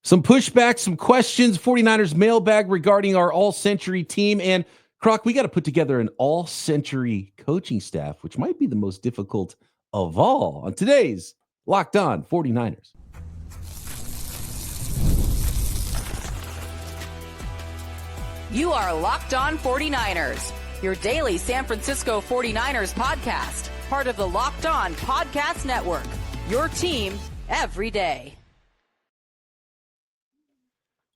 Some pushback, some questions, 49ers mailbag regarding our all-century team. And Croc, we got to put together an all-century coaching staff, which might be the most difficult of all on today's Locked On 49ers. You are Locked On 49ers, your daily San Francisco 49ers podcast, part of the Locked On Podcast Network, your team every day.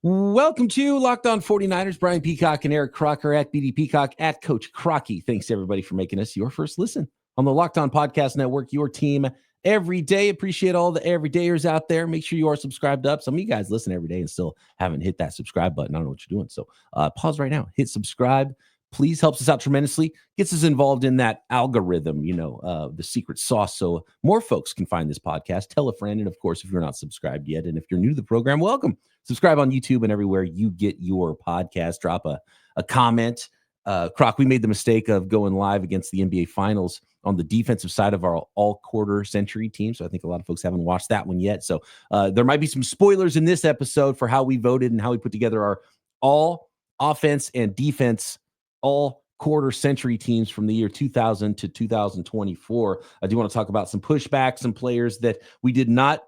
Welcome to Locked On 49ers. Brian Peacock and Eric Crocker at BD Peacock at Coach Crocky. Thanks everybody for making us your first listen on the Locked On Podcast Network, your team every day. Appreciate all the everydayers out there. Make sure you are subscribed up. Some of you guys listen every day and still haven't hit that subscribe button. I don't know what you're doing. So pause right now, hit subscribe. Please, helps us out tremendously. Gets us involved in that algorithm, the secret sauce, so more folks can find this podcast. Tell a friend. And of course, if you're not subscribed yet, and if you're new to the program, welcome. Subscribe on YouTube and everywhere you get your podcast. Drop a comment. Croc, we made the mistake of going live against the NBA Finals on the defensive side of our all-quarter century team. So I think a lot of folks haven't watched that one yet. So there might be some spoilers in this episode for how we voted and how we put together our all offense and defense all-quarter century teams from the year 2000 to 2024. I do want to talk about some pushback, some players that did not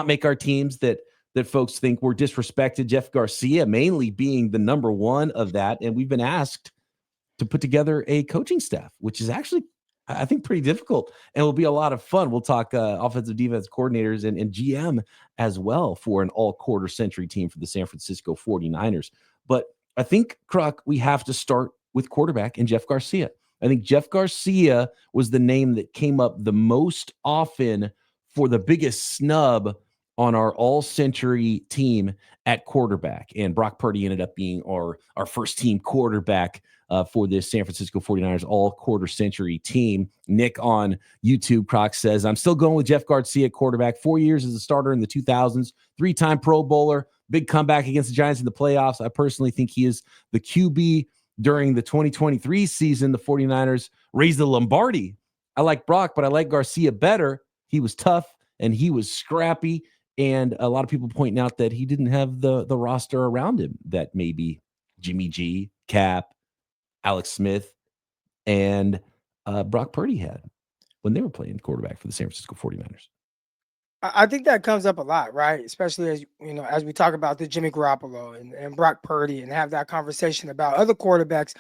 make our teams that folks think were disrespected. Jeff Garcia mainly being the number one of that. And we've been asked to put together a coaching staff, which is actually, I think, pretty difficult and will be a lot of fun. We'll talk offensive defense coordinators and GM as well for an all-quarter century team for the San Francisco 49ers. But I think, Croc, we have to start with quarterback and Jeff Garcia. I think Jeff Garcia was the name that came up the most often for the biggest snub on our all-century team at quarterback. And Brock Purdy ended up being our first-team quarterback for this San Francisco 49ers all-quarter century team. Nick on YouTube, Croc, says, I'm still going with Jeff Garcia at quarterback. 4 years as a starter in the 2000s, three-time Pro Bowler, big comeback against the Giants in the playoffs. I personally think he is the QB during the 2023 season. The 49ers raised the Lombardi. I like Brock, but I like Garcia better. He was tough and he was scrappy. And a lot of people pointing out that he didn't have the roster around him that maybe Jimmy G, Cap, Alex Smith, and Brock Purdy had when they were playing quarterback for the San Francisco 49ers. I think that comes up a lot, right? Especially as we talk about the Jimmy Garoppolo and Brock Purdy and have that conversation about other quarterbacks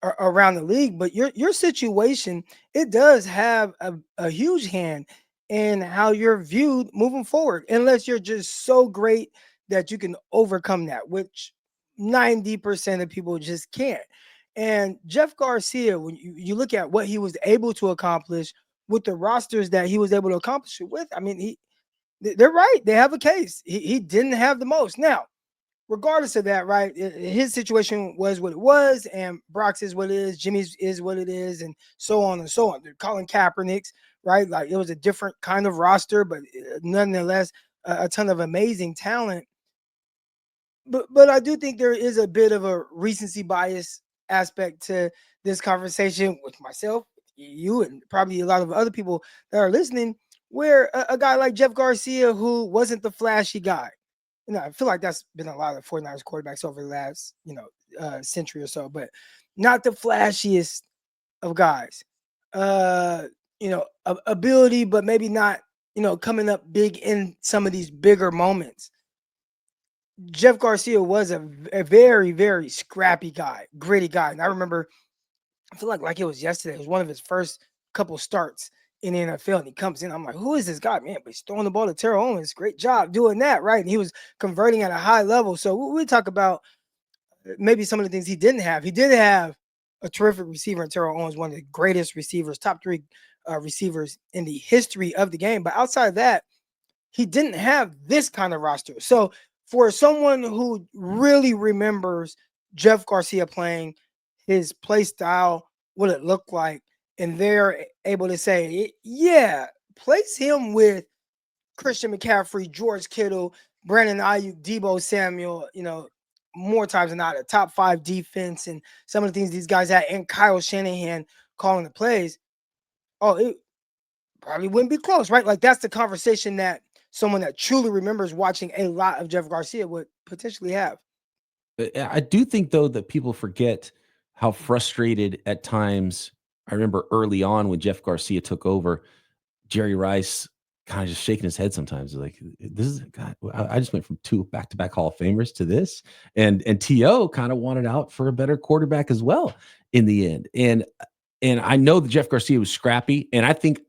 around the league. But your situation, it does have a huge hand in how you're viewed moving forward, unless you're just so great that you can overcome that, which 90% of people just can't. And Jeff Garcia, when you look at what he was able to accomplish with the rosters that he was able to accomplish it with, I mean, they're right. They have a case. He didn't have the most. Now, regardless of that, right, his situation was what it was, and Brock's is what it is, Jimmy's is what it is, and so on and so on. They're calling Kaepernick's, right? Like, it was a different kind of roster, but nonetheless, a ton of amazing talent. But I do think there is a bit of a recency bias aspect to this conversation with myself, you, and probably a lot of other people that are listening, where a guy like Jeff Garcia, who wasn't the flashy guy, I feel like that's been a lot of 49ers quarterbacks over the last, century or so, but not the flashiest of guys. Ability, but maybe not, coming up big in some of these bigger moments. Jeff Garcia was a very, very scrappy guy, gritty guy. And I remember, I feel like it was yesterday. It was one of his first couple starts in the NFL, and he comes in. I'm like, who is this guy, man? But he's throwing the ball to Terrell Owens. Great job doing that, right? And he was converting at a high level. So we talk about maybe some of the things he didn't have. He did have a terrific receiver in Terrell Owens, one of the greatest receivers, top three receivers in the history of the game. But outside of that, he didn't have this kind of roster. So for someone who really remembers Jeff Garcia playing, his play style, what it looked like, and they're able to say, yeah, place him with Christian McCaffrey, George Kittle, Brandon Ayuk, Deebo Samuel, more times than not, a top 5 defense, and some of the things these guys had, and Kyle Shanahan calling the plays. Oh, it probably wouldn't be close, right? Like, that's the conversation that someone that truly remembers watching a lot of Jeff Garcia would potentially have. I do think, though, that people forget how frustrated at times. I remember early on when Jeff Garcia took over, Jerry Rice kind of just shaking his head sometimes. Like, this is God, I just went from 2 back-to-back Hall of Famers to this. And T.O. kind of wanted out for a better quarterback as well in the end. And I know that Jeff Garcia was scrappy. And I think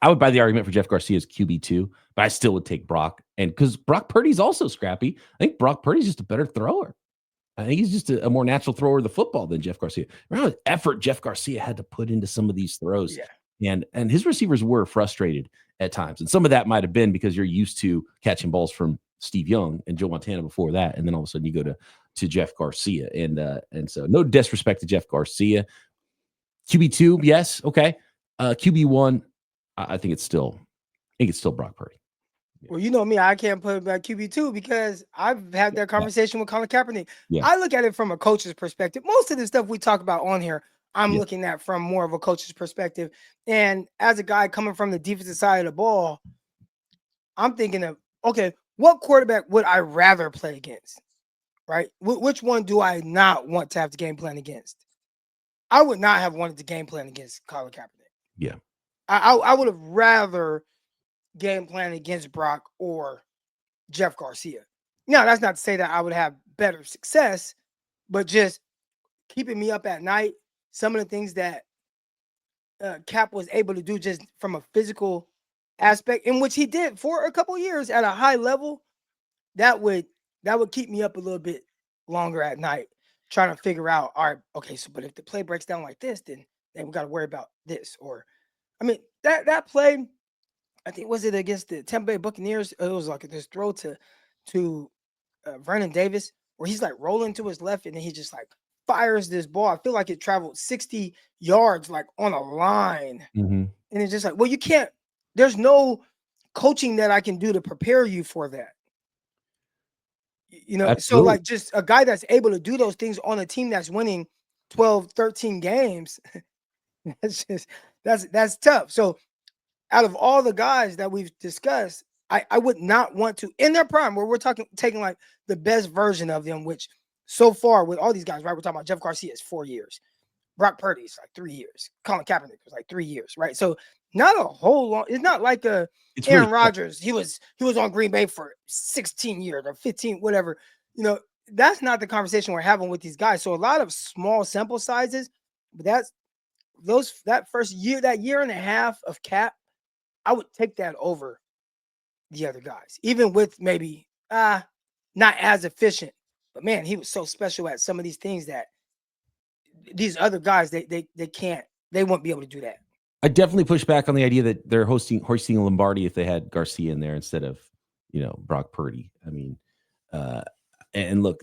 I would buy the argument for Jeff Garcia as QB2, but I still would take Brock. And because Brock Purdy's also scrappy, I think Brock Purdy's just a better thrower. I think he's just a more natural thrower of the football than Jeff Garcia. Remember the effort Jeff Garcia had to put into some of these throws. Yeah. And his receivers were frustrated at times. And some of that might have been because you're used to catching balls from Steve Young and Joe Montana before that. And then all of a sudden you go to Jeff Garcia. And so no disrespect to Jeff Garcia. QB2, yes, okay. QB1, I think it's still Brock Purdy. Well, you know me, I can't put back QB2 because I've had that conversation with Colin Kaepernick. Yeah. I look at it from a coach's perspective. Most of the stuff we talk about on here, I'm looking at from more of a coach's perspective. And as a guy coming from the defensive side of the ball, I'm thinking of, okay, what quarterback would I rather play against? Right? Which one do I not want to have the game plan against? I would not have wanted the game plan against Colin Kaepernick. Yeah. I would have rather game plan against Brock or Jeff Garcia. Now, that's not to say that I would have better success, but just keeping me up at night, some of the things that Cap was able to do just from a physical aspect, in which he did for a couple of years at a high level, that would keep me up a little bit longer at night, trying to figure out, all right, okay, so but if the play breaks down like this, then we got to worry about this. Or, I mean, that play, I think, was it against the Tampa Bay Buccaneers? It was like this throw to Vernon Davis where he's like rolling to his left and then he just like fires this ball. I feel like it traveled 60 yards like on a line. Mm-hmm. And it's just like, well, you can't, there's no coaching that I can do to prepare you for that. You know, Absolutely. So like just a guy that's able to do those things on a team that's winning 12, 13 games, that's tough. So out of all the guys that we've discussed, I would not want to, in their prime, where we're taking like the best version of them, which so far with all these guys, right? We're talking about Jeff Garcia is 4 years. Brock Purdy is like 3 years. Colin Kaepernick was like 3 years, right? So not a whole long, it's not like Aaron really Rodgers. He was on Green Bay for 16 years or 15, whatever. You know, that's not the conversation we're having with these guys. So a lot of small sample sizes, but that first year, that year and a half of Cap, I would take that over the other guys, even with maybe not as efficient. But man, he was so special at some of these things that these other guys they won't be able to do that. I definitely push back on the idea that they're hoisting a Lombardi if they had Garcia in there instead of Brock Purdy. I mean, and look,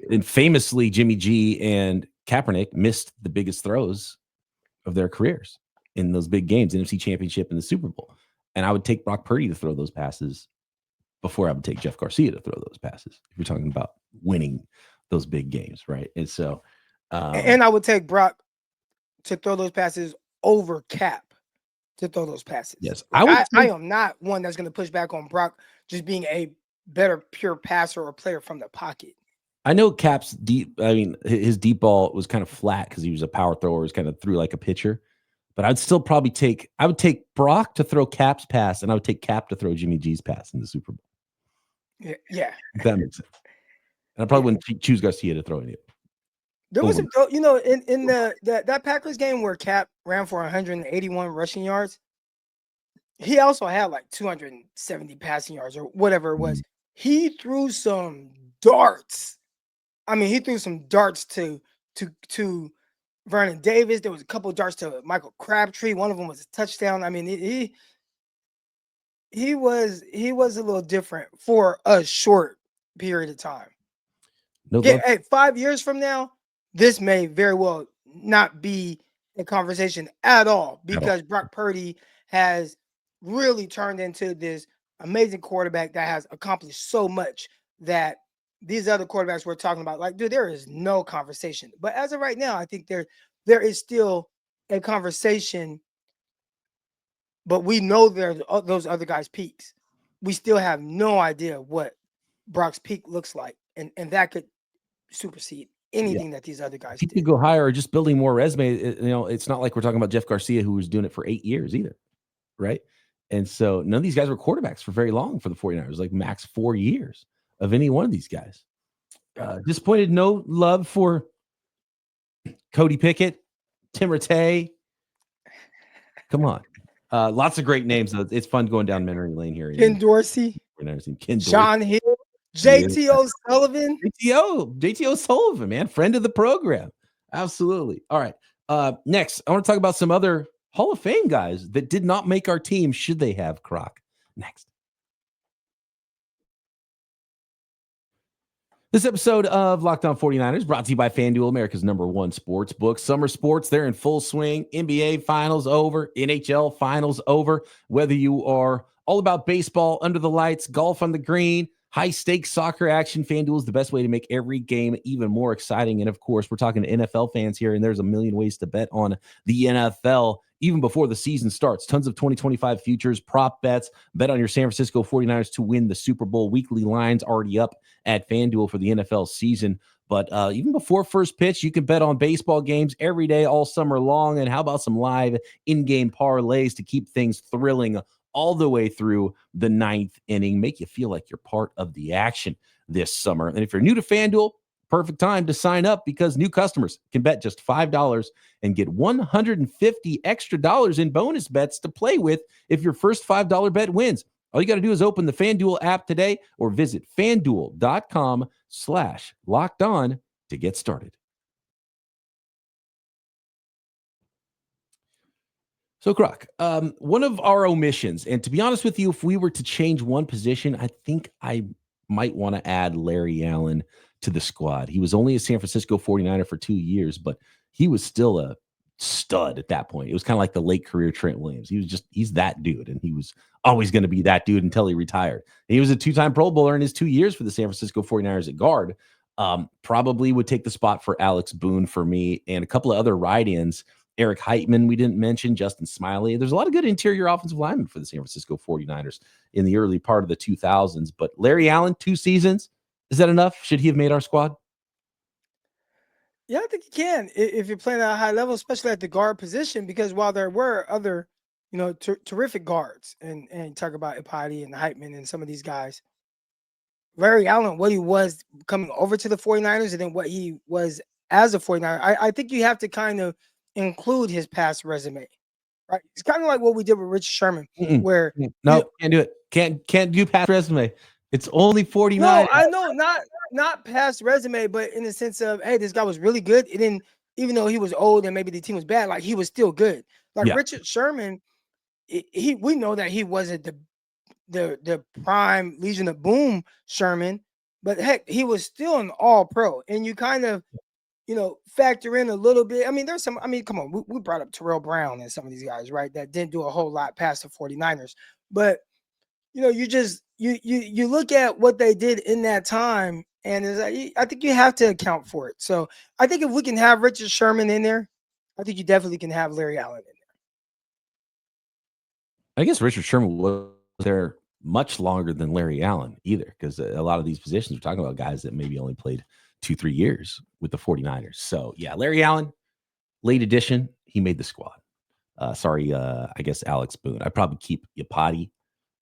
and famously Jimmy G and Kaepernick missed the biggest throws of their careers in those big games, NFC Championship and the Super Bowl. And I would take Brock Purdy to throw those passes before I would take Jeff Garcia to throw those passes. If you're talking about winning those big games, right? And so, and I would take Brock to throw those passes over Cap to throw those passes. Yes, I am not one that's going to push back on Brock just being a better pure passer or player from the pocket. I know Cap's deep. I mean, his deep ball was kind of flat because he was a power thrower. He was kind of threw like a pitcher. But I'd still probably take Brock to throw Cap's pass, and I would take Cap to throw Jimmy G's pass in the Super Bowl. Yeah. If that makes sense. And I probably wouldn't choose Garcia to throw any of it. There was in that Packers game where Cap ran for 181 rushing yards. He also had like 270 passing yards or whatever it was. Mm-hmm. He threw some darts. I mean, he threw some darts to Vernon Davis. There was a couple of darts to Michael Crabtree. One of them was a touchdown. I mean, he was a little different for a short period of time. Hey, 5 years from now, this may very well not be a conversation at all because Brock Purdy has really turned into this amazing quarterback that has accomplished so much that these other quarterbacks we're talking about, like, dude, there is no conversation. But as of right now, I think there is still a conversation, but we know there's those other guys' peaks. we still have no idea what Brock's peak looks like, and that could supersede anything that these other guys People did. go higher or just building more resume. It's not like we're talking about Jeff Garcia, who was doing it for 8 years either, right? And so none of these guys were quarterbacks for very long for the 49ers, like max 4 years of any one of these guys. Disappointed, no love for Cody Pickett, Tim Rattay. Come on. Lots of great names, though. It's fun going down memory lane here. Ken Dorsey, Sean Hill, JT O'Sullivan. JT O'Sullivan, man. Friend of the program. Absolutely. All right. Next, I want to talk about some other Hall of Fame guys that did not make our team. Should they have, Croc? Next. This episode of Locked On 49ers brought to you by FanDuel, America's #1 sports book. Summer sports, they're in full swing. NBA finals over, NHL finals over. Whether you are all about baseball under the lights, golf on the green, high-stakes soccer action, FanDuel is the best way to make every game even more exciting. And, of course, we're talking to NFL fans here, and there's a million ways to bet on the NFL even before the season starts. Tons of 2025 futures, prop bets. Bet on your San Francisco 49ers to win the Super Bowl. Weekly lines already up at FanDuel for the NFL season. But even before first pitch, you can bet on baseball games every day, all summer long. And how about some live in-game parlays to keep things thrilling all the way through the 9th inning, make you feel like you're part of the action this summer. And if you're new to FanDuel, perfect time to sign up because new customers can bet just $5 and get $150 extra in bonus bets to play with if your first $5 bet wins. All you got to do is open the FanDuel app today or visit FanDuel.com/lockedon to get started. So, Croc, one of our omissions, and to be honest with you, if we were to change one position, I think I might want to add Larry Allen to the squad. He was only a San Francisco 49er for 2 years, but he was still a stud at that point. It was kind of like the late career Trent Williams. He's that dude, and he was always going to be that dude until he retired. And he was a 2-time Pro Bowler in his 2 years for the San Francisco 49ers at guard. Probably would take the spot for Alex Boone for me, and a couple of other ride-ins. Eric Heitman, we didn't mention, Justin Smiley. There's a lot of good interior offensive linemen for the San Francisco 49ers in the early part of the 2000s. But Larry Allen, 2 seasons, is that enough? Should he have made our squad? Yeah, I think you can if you're playing at a high level, especially at the guard position, because while there were other, terrific guards, and you talk about Ipati and Heitman and some of these guys, Larry Allen, what he was coming over to the 49ers and then what he was as a 49er, I think you have to kind of include his past resume, right? It's kind of like what we did with Richard Sherman, where can't do it. Can't do past resume. It's only 49. No, I know, not past resume, but in the sense of, hey, this guy was really good. And then even though he was old and maybe the team was bad, like he was still good. Like Richard Sherman, we know that he wasn't the prime Legion of Boom Sherman, but heck, he was still an all-pro. And you kind of factor in a little bit. I mean, come on, we brought up Terrell Brown and some of these guys, right, that didn't do a whole lot past the 49ers. But, you look at what they did in that time, and I think you have to account for it. So I think if we can have Richard Sherman in there, I think you definitely can have Larry Allen in there. I guess Richard Sherman was there much longer than Larry Allen either, because a lot of these positions we're talking about guys that maybe only played 2-3 years with the 49ers. So yeah, Larry Allen, late addition, he made the squad. I guess Alex Boone. I'd probably keep Ipati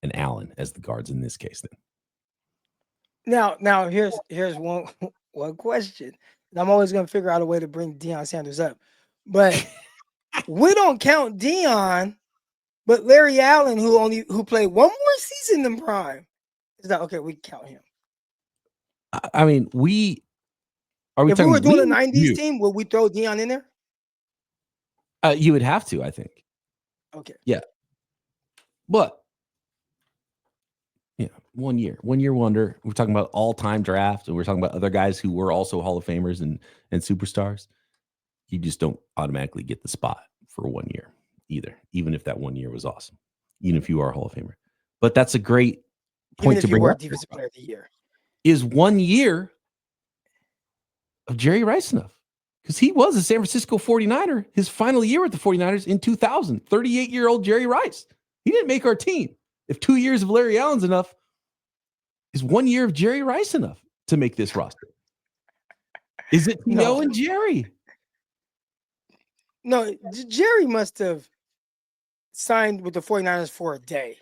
and Allen as the guards in this case then. Now here's one question. And I'm always going to figure out a way to bring Deion Sanders up. But we don't count Deion, but Larry Allen, who played one more season than Prime, is that okay? We count him. I mean, if we were doing a 90s team, would we throw Deion in there? You would have to, I think. Okay. Yeah. But 1 year wonder. We're talking about all-time draft, and we're talking about other guys who were also Hall of Famers and superstars. You just don't automatically get the spot for 1 year either, even if that 1 year was awesome, even if you are a Hall of Famer. But that's a great point to bring up. Defensive Player of the Year is 1 year of Jerry Rice enough? Because he was a San Francisco 49er his final year with the 49ers in 2000. 38-year-old Jerry Rice. He didn't make our team. If 2 years of Larry Allen's enough, is 1 year of Jerry Rice enough to make this roster? Is it T.O. and Jerry? No, Jerry must have signed with the 49ers for a day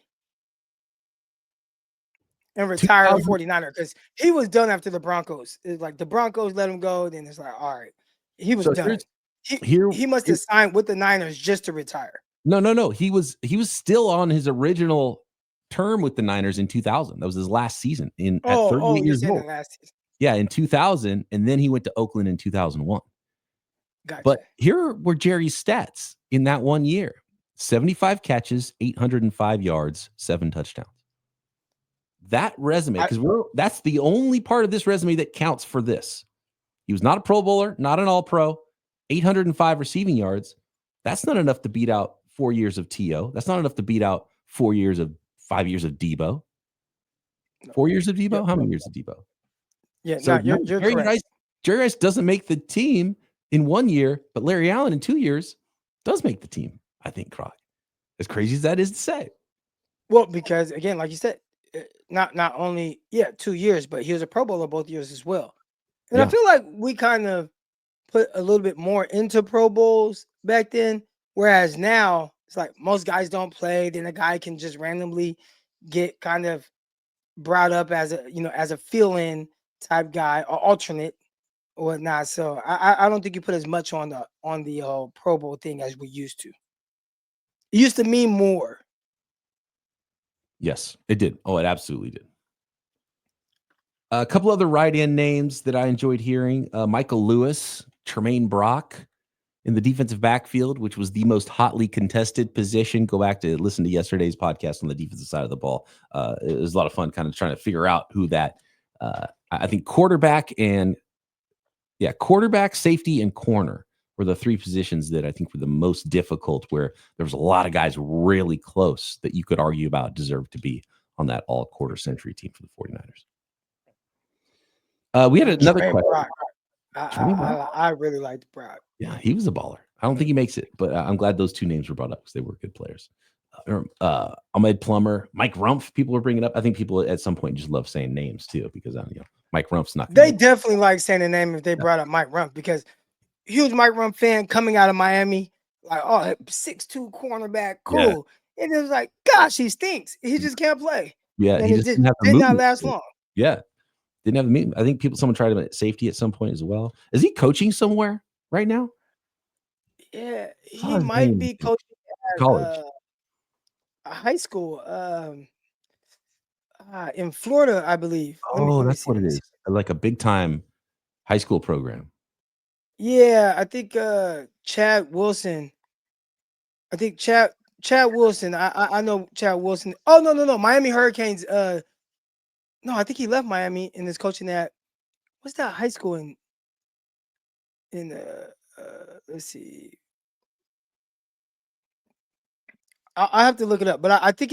and retired a 49er because he was done after the Broncos. It's like the Broncos let him go. Then it's like, all right, he was done. He must have signed with the Niners just to retire. No. He was still on his original term with the Niners in 2000. That was his last season at 38 years old. Last season. Yeah, in 2000, and then he went to Oakland in 2001. Gotcha. But here were Jerry's stats in that 1 year: 75 catches, 805 yards, 7 touchdowns. That resume, because that's the only part of this resume that counts for this. He was not a Pro Bowler, not an All-Pro, 805 receiving yards. That's not enough to beat out 4 years of T.O. That's not enough to beat out 5 years of Debo. 4 years of Debo? Yeah. How many years of Debo? Yeah, so you're correct. Jerry Rice doesn't make the team in 1 year, but Larry Allen in 2 years does make the team, I think, Croc. As crazy as that is to say. Well, because, again, like you said, not only 2 years, but he was a Pro Bowler both years as well. And I feel like we kind of put a little bit more into Pro Bowls back then, whereas now it's like most guys don't play. Then a guy can just randomly get kind of brought up as a fill-in type guy or alternate or whatnot. So I don't think you put as much on the Pro Bowl thing as we used to. It used to mean more. Yes, it did. Oh, it absolutely did. A couple other write-in names that I enjoyed hearing: Michael Lewis, Tremaine Brock in the defensive backfield, which was the most hotly contested position. Go back to listen to yesterday's podcast on the defensive side of the ball. It was a lot of fun kind of trying to figure out who that, I think quarterback, safety, and corner were the three positions that I think were the most difficult, where there was a lot of guys really close that you could argue about deserved to be on that all quarter century team for the 49ers. We had another question. I really liked Brock. Yeah, he was a baller. I don't think he makes it, but I'm glad those two names were brought up because they were good players. Ahmed Plummer, Mike Rumpf, people were bringing up. I think people at some point just love saying names too, because Mike Rumpf's not. They definitely like saying the name if they brought up Mike Rumpf, because huge Mike Rumpf fan coming out of Miami, like, 6'2" cornerback, cool. Yeah. And it was like, gosh, he stinks. He just can't play. Yeah, and it did not last long. Yeah. Didn't have the meeting. I think someone tried him at safety at some point as well. Is he coaching somewhere right now? Yeah, he might be coaching at college, high school, in Florida, I believe. That's what it is. Like a big time high school program. Yeah, I think Chad Wilson. Chad Wilson. I know Chad Wilson. Oh, no. Miami Hurricanes. No, I think he left Miami and is coaching at, what's that high school in let's see. I have to look it up, but I think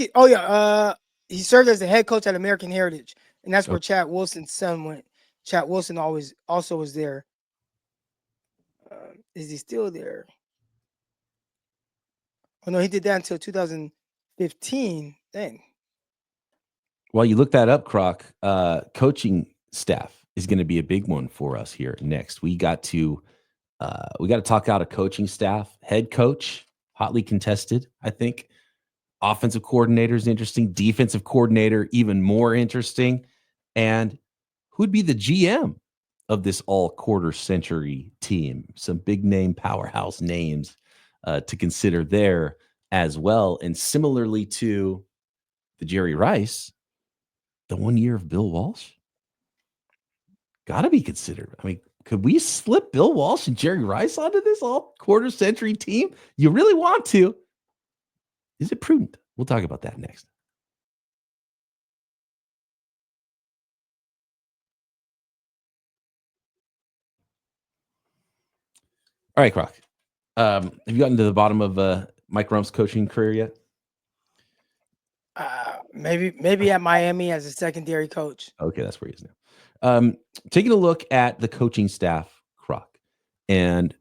he served as the head coach at American Heritage, and that's where Chad Wilson's son went. Chad Wilson also was there. Is he still there? Oh no, he did that until 2015. Dang. While you look that up, Croc, coaching staff is going to be a big one for us here next. We got to talk out a coaching staff. Head coach, hotly contested, I think. Offensive coordinator is interesting. Defensive coordinator, even more interesting. And who'd be the GM of this all quarter century team? Some big name powerhouse names to consider there as well. And similarly to the Jerry Rice, the 1 year of Bill Walsh got to be considered. I mean, could we slip Bill Walsh and Jerry Rice onto this all quarter century team? You really want to? Is it prudent? We'll talk about that next. All right, Croc. Have you gotten to the bottom of Mike Rumpf's coaching career yet? Maybe at Miami as a secondary coach. Okay, that's where he is now. Taking a look at the coaching staff, Croc, and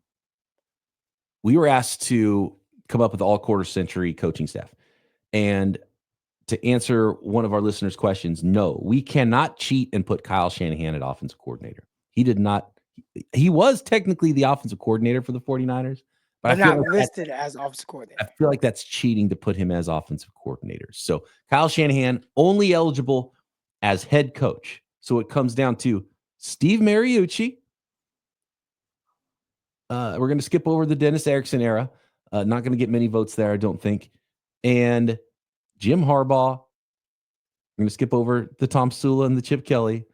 we were asked to come up with all quarter century coaching staff. And to answer one of our listeners' questions, no, we cannot cheat and put Kyle Shanahan at offensive coordinator. He did not. He was technically the offensive coordinator for the 49ers, but I feel not like listed as offensive coordinator. I feel like that's cheating to put him as offensive coordinator. So Kyle Shanahan only eligible as head coach. So it comes down to Steve Mariucci. We're going to skip over the Dennis Erickson era. Not going to get many votes there, I don't think. And Jim Harbaugh. I'm going to skip over the Tom Sula and the Chip Kelly.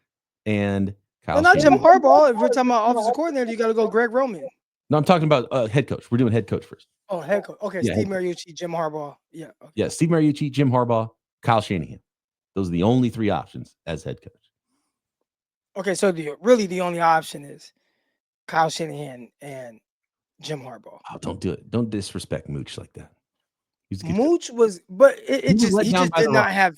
And Kyle Well, not Shanahan. Jim Harbaugh. If we're talking about offensive coordinator, you got to go Greg Roman. No, I'm talking about head coach. We're doing head coach first. Oh, head coach. Okay, Yeah, Steve Mariucci, Jim Harbaugh. Yeah. Okay. Yeah, Steve Mariucci, Jim Harbaugh, Kyle Shanahan. Those are the only three options as head coach. Okay, so the only option is Kyle Shanahan and Jim Harbaugh. Oh, don't do it. Don't disrespect Mooch like that. Mooch was, but he just did not have.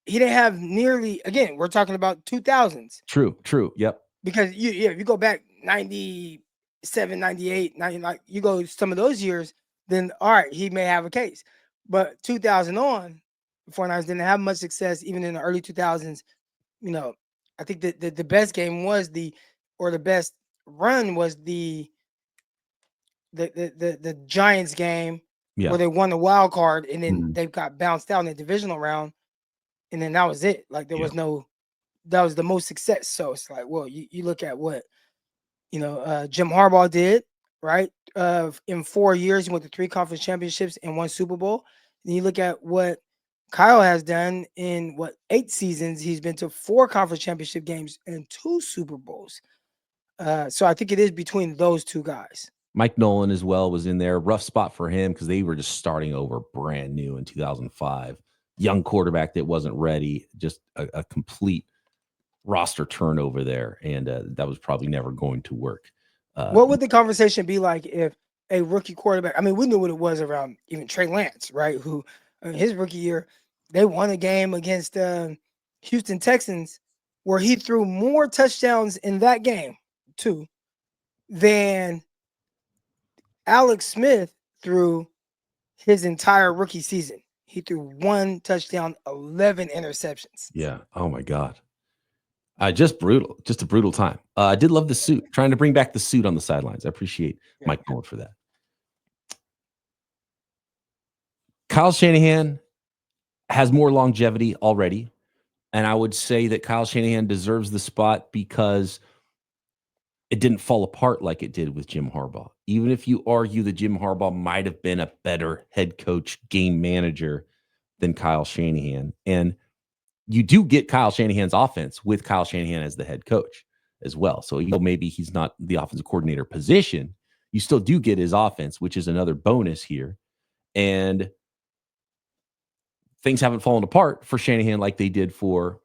He didn't have nearly. Again, we're talking about 2000s. True. Yep. Because you go back 97, 98, 99, you go some of those years, then all right, he may have a case. But 2000 on, the 49ers didn't have much success even in the early 2000s. You know, I think that the best game was the best run was the Giants game where they won the wild card and then they got bounced out in the divisional round, and then that was it. Like there was that was the most success. So it's like, well, you look at what Jim Harbaugh did, right? In 4 years, he went to 3 conference championships and 1 Super Bowl. Then you look at what Kyle has done in 8 seasons. He's been to 4 conference championship games and 2 Super Bowls. So I think it is between those two guys. Mike Nolan as well was in there. Rough spot for him because they were just starting over brand new in 2005. Young quarterback that wasn't ready. Just a complete roster turnover there. And that was probably never going to work. What would the conversation be like if a rookie quarterback, I mean, we knew what it was around even Trey Lance, right? Who his rookie year, they won a game against Houston Texans where he threw more touchdowns in that game, too, than Alex Smith threw his entire rookie season. He threw 1 touchdown, 11 interceptions. Yeah. Oh, my God. Just brutal. Just a brutal time. I did love the suit. Trying to bring back the suit on the sidelines. I appreciate Mike Nolan for that. Kyle Shanahan has more longevity already. And I would say that Kyle Shanahan deserves the spot because it didn't fall apart like it did with Jim Harbaugh. Even if you argue that Jim Harbaugh might have been a better head coach, game manager than Kyle Shanahan. And you do get Kyle Shanahan's offense with Kyle Shanahan as the head coach as well. So maybe he's not the offensive coordinator position, you still do get his offense, which is another bonus here. And things haven't fallen apart for Shanahan like they did for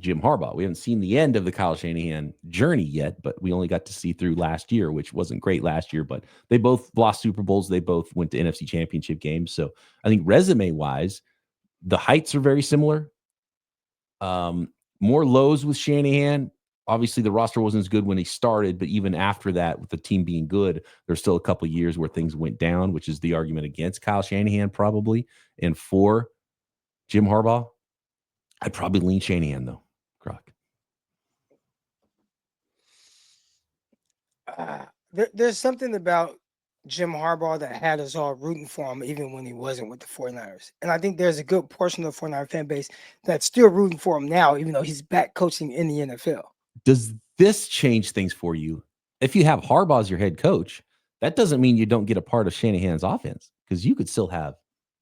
Jim Harbaugh. We haven't seen the end of the Kyle Shanahan journey yet, but we only got to see through last year, which wasn't great last year, but they both lost Super Bowls. They both went to NFC championship games. So I think resume wise, the heights are very similar. More lows with Shanahan. Obviously, the roster wasn't as good when he started, but even after that, with the team being good, there's still a couple of years where things went down, which is the argument against Kyle Shanahan probably. And for Jim Harbaugh, I'd probably lean Shanahan, though, Croc. There's something about Jim Harbaugh that had us all rooting for him even when he wasn't with the 49ers. And I think there's a good portion of the 49er fan base that's still rooting for him now, even though he's back coaching in the NFL. Does this change things for you? If you have Harbaugh as your head coach, that doesn't mean you don't get a part of Shanahan's offense because you could still have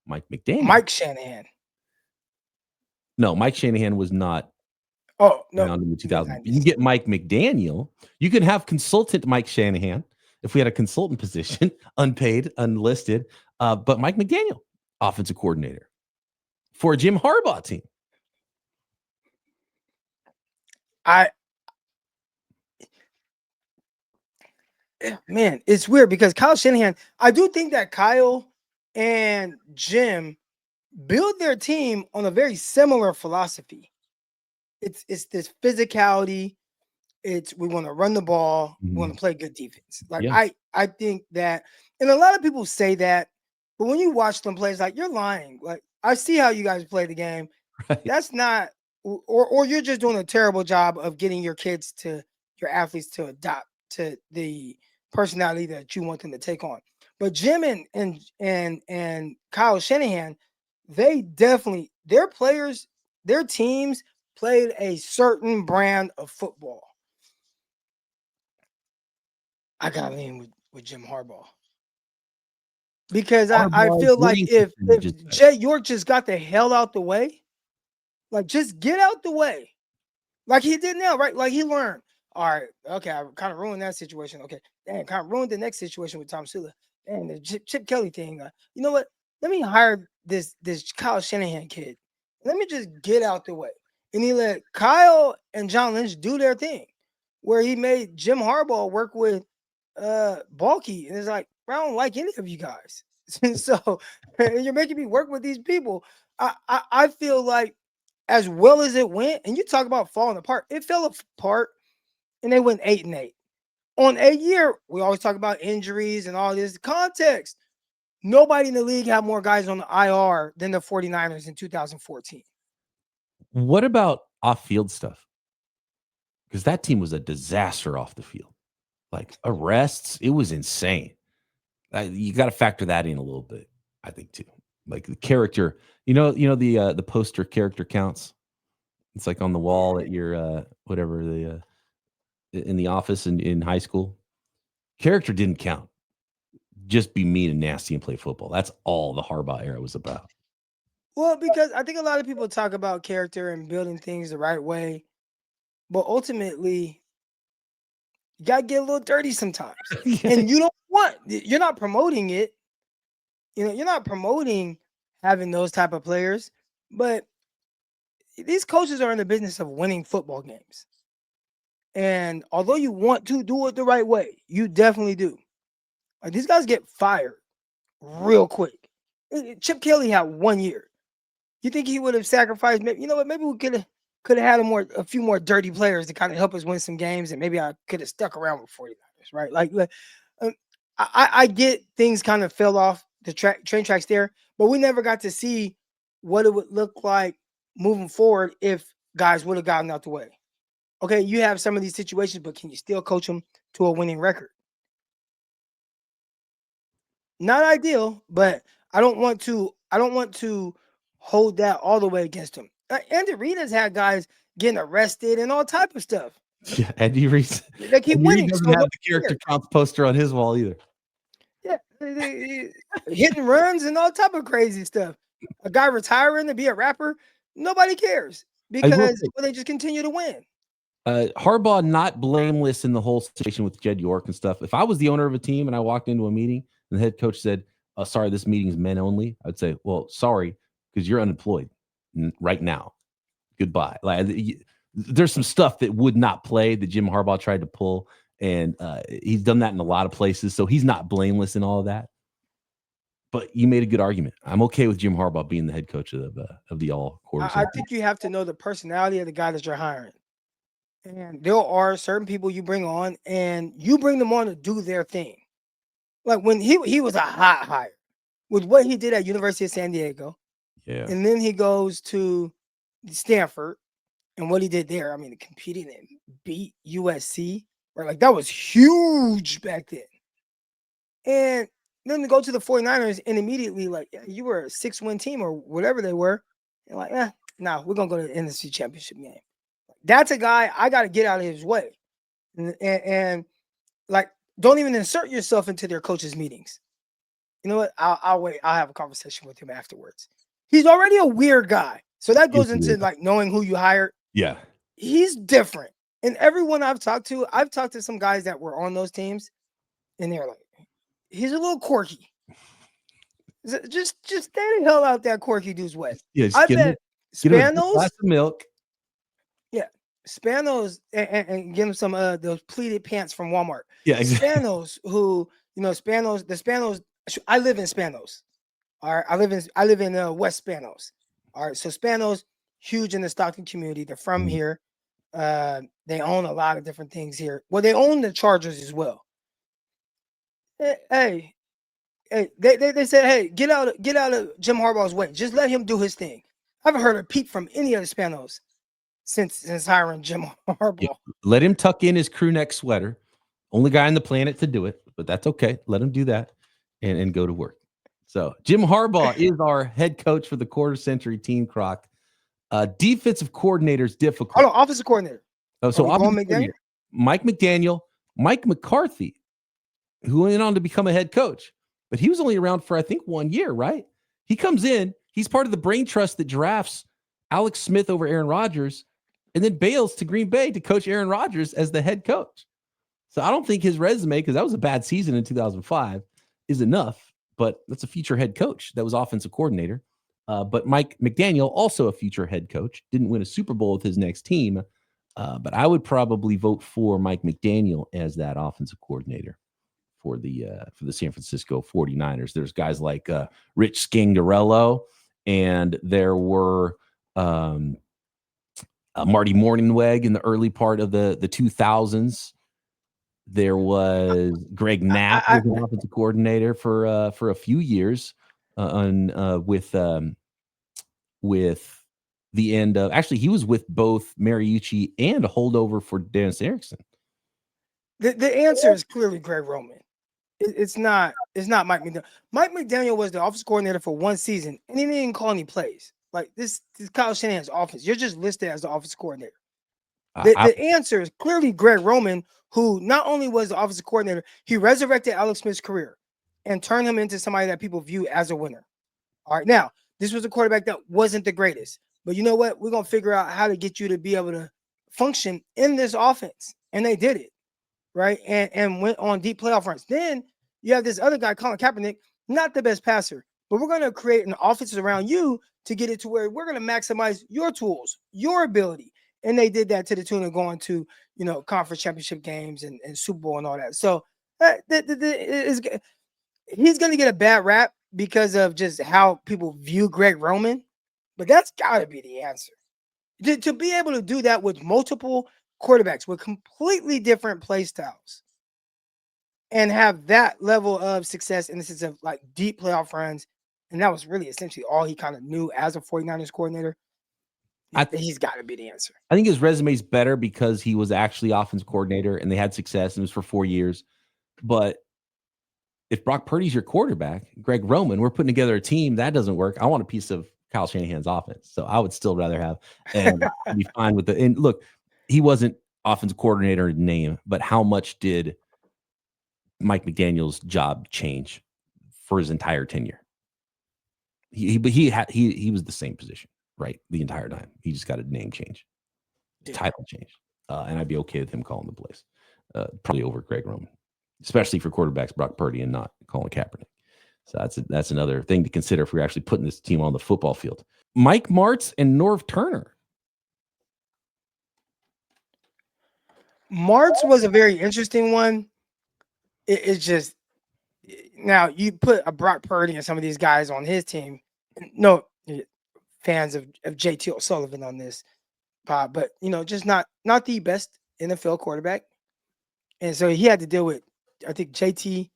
Mike McDaniel. Mike Shanahan. No, Mike Shanahan was not around in the 2000s. You can get Mike McDaniel. You can have consultant Mike Shanahan if we had a consultant position, unpaid, unlisted. But Mike McDaniel, offensive coordinator for a Jim Harbaugh team. Man, it's weird because Kyle Shanahan, I do think that Kyle and Jim build their team on a very similar philosophy. It's this physicality. It's we want to run the ball. We want to play good defense. Like I think that, and a lot of people say that, but when you watch them play, it's like you're lying. Like I see how you guys play the game. Right. That's not, or you're just doing a terrible job of getting your athletes to adopt to the personality that you want them to take on. But Jim and Kyle Shanahan, they definitely, their players, their teams played a certain brand of football. I got to lean with Jim Harbaugh. Because I feel like if Jay York just got the hell out the way, like just get out the way, like he did now, right? Like he learned. All right, okay, I kind of ruined that situation. Okay, damn, kind of ruined the next situation with Tom Sula. And the Chip Kelly thing. You know what? Let me hire this Kyle Shanahan kid. Let me just get out the way. And he let Kyle and John Lynch do their thing, where he made Jim Harbaugh work with Balky, and it's like, I don't like any of you guys. So you're making me work with these people. I feel like as well as it went, and you talk about falling apart, it fell apart and they went 8-8. On a year, we always talk about injuries and all this context. Nobody in the league had more guys on the IR than the 49ers in 2014. What about off-field stuff? Because that team was a disaster off the field. Like arrests, it was insane. You got to factor that in a little bit, I think, too. Like the character, the poster character counts. It's like on the wall at your whatever in the office in high school. Character didn't count. Just be mean and nasty and play football. That's all the Harbaugh era was about. Well, because I think a lot of people talk about character and building things the right way, but ultimately, you gotta get a little dirty sometimes. And you're not promoting it. You're not promoting having those type of players, but these coaches are in the business of winning football games. And although you want to do it the right way, you definitely do. Like these guys get fired real quick. Chip Kelly had 1 year. You think he would have sacrificed? Maybe, you know what? Maybe we could have had a few more dirty players to kind of help us win some games, and maybe I could have stuck around with 49ers, right? Like I get things kind of fell off the train tracks there, but we never got to see what it would look like moving forward if guys would have gotten out the way. Okay, you have some of these situations, but can you still coach them to a winning record? Not ideal, but I don't want to hold that all the way against him. Andy Reid has had guys getting arrested and all type of stuff. Yeah, Andy Reid. They keep winning. Doesn't have the character counts poster on his wall either. Yeah, hitting runs and all type of crazy stuff. A guy retiring to be a rapper, nobody cares because they just continue to win. Harbaugh not blameless in the whole situation with Jed York and stuff. If I was the owner of a team and I walked into a meeting and the head coach said, "Oh, sorry, this meeting's men only," I'd say, "Well, sorry, because you're unemployed right now. Goodbye." Like, there's some stuff that would not play that Jim Harbaugh tried to pull, and he's done that in a lot of places. So he's not blameless in all of that. But you made a good argument. I'm okay with Jim Harbaugh being the head coach of the all quarters. I think you have to know the personality of the guy that you're hiring. And there are certain people you bring on, and you bring them on to do their thing. Like when he was a hot hire with what he did at University of San Diego. Yeah. And then he goes to Stanford and what he did there. I mean, competing and beat USC, right? Like that was huge back then. And then to go to the 49ers and immediately, like, you were a 6-win team or whatever they were. And like, no, we're going to go to the NFC Championship game. That's a guy I got to get out of his way. And like, don't even insert yourself into their coaches' meetings. You know what? I'll wait. I'll have a conversation with him afterwards. He's already a weird guy. So that goes into like knowing who you hired. Yeah. He's different. And everyone I've talked to some guys that were on those teams, and they're like, he's a little quirky. Just stay the hell out that quirky dude's way. Yeah, I bet Spanos, glass of milk. Yeah, Spanos and give him some those pleated pants from Walmart. Yeah, exactly. Spanos, who Spanos. I live in Spanos. All right, I live in West Spanos. All right, so Spanos, huge in the Stockton community. They're from here. They own a lot of different things here. Well, they own the Chargers as well. Hey, They said, hey, get out of Jim Harbaugh's way. Just let him do his thing. I haven't heard a peep from any of the Spanos since hiring Jim Harbaugh. Yeah. Let him tuck in his crew neck sweater. Only guy on the planet to do it, but that's okay. Let him do that and go to work. So Jim Harbaugh is our head coach for the quarter century team, Croc. Defensive coordinator is difficult. Hold on, offensive coordinator. Oh, so Mike McDaniel, Mike McCarthy, who went on to become a head coach, but he was only around for, I think, 1 year, right? He comes in, he's part of the brain trust that drafts Alex Smith over Aaron Rodgers and then bails to Green Bay to coach Aaron Rodgers as the head coach. So I don't think his resume, because that was a bad season in 2005, is enough, but that's a future head coach. That was offensive coordinator. But Mike McDaniel, also a future head coach, didn't win a Super Bowl with his next team. But I would probably vote for Mike McDaniel as that offensive coordinator for the San Francisco 49ers. There's guys like Rich Scangarello, and there were Marty Mornhinweg in the early part of the 2000s. There was Greg Knapp was an offensive coordinator for a few years with the end of, actually, he was with both Mariucci and a holdover for Dennis Erickson. The answer is clearly Greg Roman. It's not Mike McDaniel. Mike McDaniel was the offensive coordinator for one season, and he didn't call any plays. Like this Kyle Shanahan's offense. You're just listed as the offensive coordinator. The answer is clearly Greg Roman, who not only was the offensive coordinator, he resurrected Alex Smith's career and turned him into somebody that people view as a winner. All right, now, this was a quarterback that wasn't the greatest, but you know what? We're going to figure out how to get you to be able to function in this offense, and they did it, right? And went on deep playoff runs. Then you have this other guy, Colin Kaepernick, not the best passer, but we're going to create an offense around you to get it to where we're going to maximize your tools, your ability. And they did that to the tune of going to, conference championship games and Super Bowl and all that. So he's going to get a bad rap because of just how people view Greg Roman, but that's got to be the answer. To be able to do that with multiple quarterbacks with completely different play styles and have that level of success in the sense of like deep playoff runs, and that was really essentially all he kind of knew as a 49ers coordinator. He's got to be the answer. I think his resume is better because he was actually offensive coordinator and they had success and it was for 4 years. But if Brock Purdy's your quarterback, Greg Roman, we're putting together a team, that doesn't work. I want a piece of Kyle Shanahan's offense. So I would still rather have and be fine with it. And look, he wasn't offensive coordinator in name, but how much did Mike McDaniel's job change for his entire tenure? He was the same position, right? The entire time. He just got a name change, title change. And I'd be okay with him calling the plays. Probably over Greg Roman, especially for quarterbacks Brock Purdy and not Colin Kaepernick. So that's another thing to consider if we're actually putting this team on the football field. Mike Martz and Norv Turner. Martz was a very interesting one. It's just, now you put a Brock Purdy and some of these guys on his team. No fans of JT O'Sullivan on this, but just not the best NFL quarterback, and so he had to deal with, I think, JT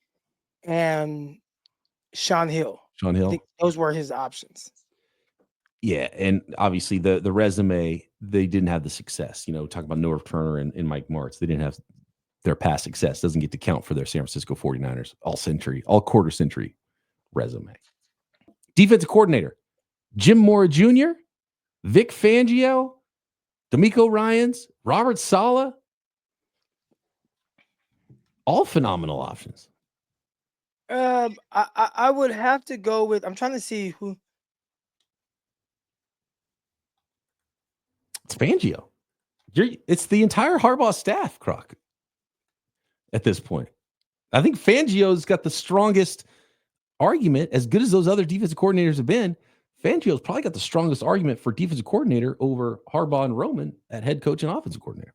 and Sean Hill. I think those were his options. Yeah, and obviously the resume, they didn't have the success. Talk about Norv Turner and Mike Martz. They didn't have their past success. Doesn't get to count for their San Francisco 49ers all quarter century resume. Defensive coordinator, Jim Mora Jr., Vic Fangio, D'Amico Ryans, Robert Saleh. All phenomenal options. I would have to go with, I'm trying to see who. It's Fangio. It's the entire Harbaugh staff, Croc. At this point, I think Fangio's got the strongest argument. As good as those other defensive coordinators have been, Fangio's probably got the strongest argument for defensive coordinator over Harbaugh and Roman at head coach and offensive coordinator.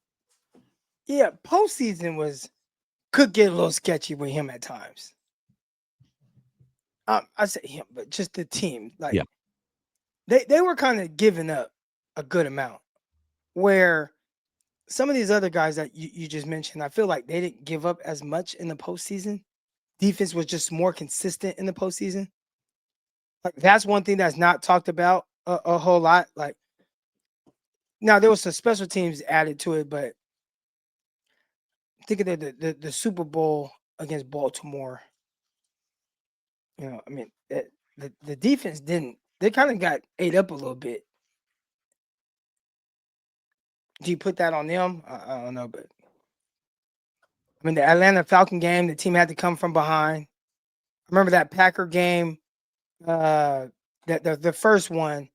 Yeah, postseason could get a little sketchy with him at times. I say him, but just the team. They were kind of giving up a good amount, where some of these other guys that you just mentioned, I feel like they didn't give up as much in the postseason. defense was just more consistent in the postseason. Like that's one thing that's not talked about a whole lot. Like now there was some special teams added to it, but think of the Super Bowl against Baltimore. You know, I mean, the defense didn't. They kind of got ate up a little bit. Do you put that on them? I don't know, but I mean, the Atlanta Falcon game, the team had to come from behind. I remember that Packer game, that the first one,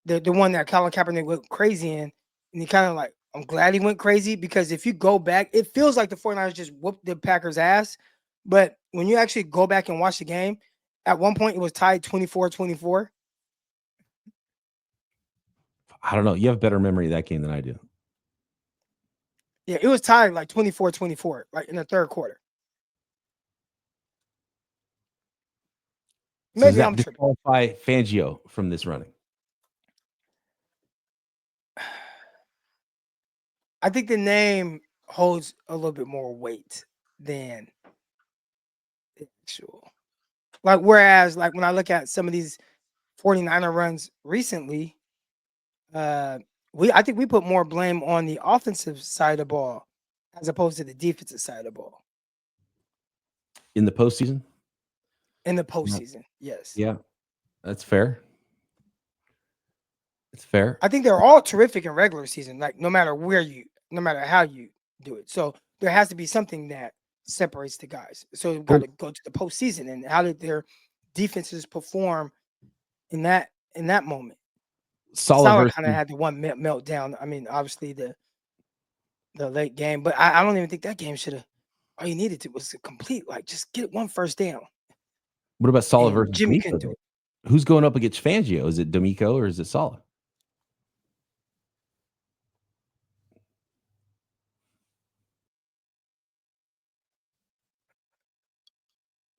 the one that Colin Kaepernick went crazy in, and he kind of like, I'm glad he went crazy because if you go back, it feels like the 49ers just whooped the Packers' ass. But when you actually go back and watch the game, at one point it was tied 24-24. I don't know. You have better memory of that game than I do. Yeah, it was tied like 24-24, like in the third quarter. So maybe I'm disqualify Fangio from this running. I think the name holds a little bit more weight than the actual. Like, whereas, like, when I look at some of these 49er runs recently, I think we put more blame on the offensive side of the ball as opposed to the defensive side of the ball. In the postseason? In the postseason, yes. Yeah, that's fair. It's fair. I think they're all terrific in regular season, like no matter how you do it. So there has to be something that separates the guys. So we've got to go to the postseason and how did their defenses perform in that moment. Salah kind of had the one meltdown. I mean, obviously the late game, but I don't even think that game should have. All you needed to was a complete, like, just get one first down. What about Salah versus Jimmy? Who's going up against Fangio? Is it D'Amico or is it Salah?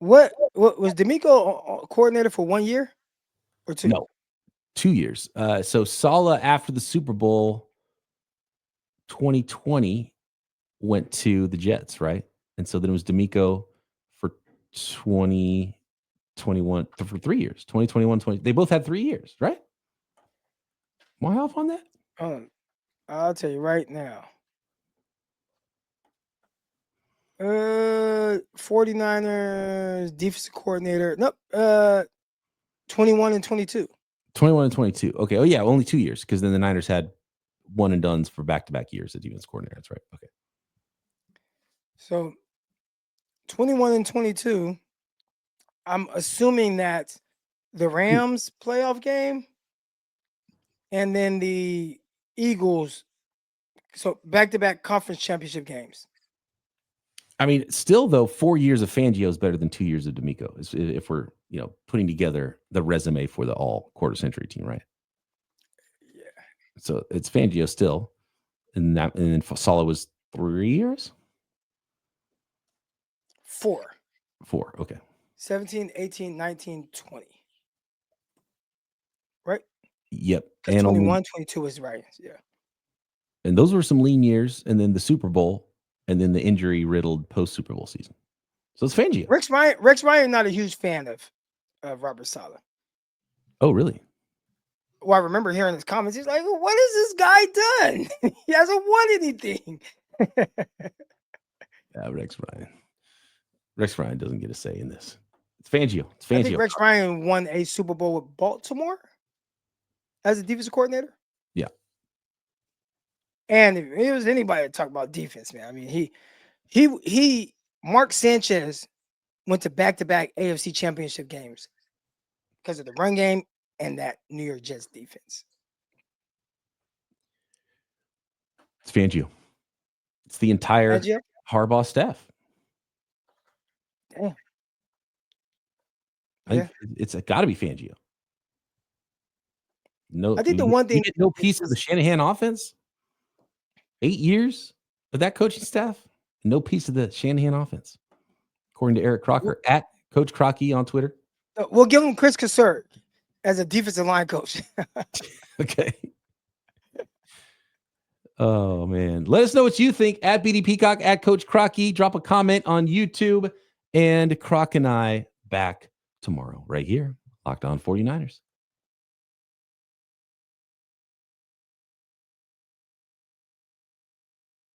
What was D'Amico coordinator for 1 year or 2? No, 2 years. So Salah after the Super Bowl 2020 went to the Jets, right? And so then it was D'Amico for 2021 for 3 years. 2021, 20. They both had 3 years, right? Am I off on that? I'll tell you right now. 49ers defensive coordinator. Nope. 21 and 22. 21 and 22. Okay. Oh yeah, only 2 years because then the Niners had one and dones for back-to-back years as defense coordinator. That's right. Okay. So 21 and 22. I'm assuming that the Rams playoff game and then the Eagles. So back-to-back conference championship games. I mean, still though, 4 years of Fangio is better than 2 years of D'Amico. If we're putting together the resume for the all quarter century team, right? Yeah. So it's Fangio still, and then Salah was 3 years. 4. Okay. 17, 18, 19, 20. Right? Yep. And 21, 22 is right. Yeah. And those were some lean years, and then the Super Bowl. And then the injury-riddled post-Super Bowl season. So it's Fangio. Rex Ryan not a huge fan of Robert Saleh. Oh, really? Well, I remember hearing his comments. He's like, what has this guy done? He hasn't won anything. Rex Ryan doesn't get a say in this. It's Fangio. I think Rex Ryan won a Super Bowl with Baltimore as a defensive coordinator. Yeah. And if it was anybody to talk about defense, man, I mean, he Mark Sanchez went to back-to-back AFC championship games because of the run game and that New York Jets defense. It's Fangio. It's the entire Harbaugh staff. Damn. I think it's got to be Fangio. No, I think the one thing, no piece of the Shanahan offense. 8 years of that coaching staff, no piece of the Shanahan offense, according to Eric Crocker at Coach Crocky on Twitter. We'll give him Chris Cassert as a defensive line coach. Okay. Oh man, let us know what you think at BD Peacock, at Coach Crocky. Drop a comment on YouTube And Croc and I back tomorrow right here, Locked On 49ers.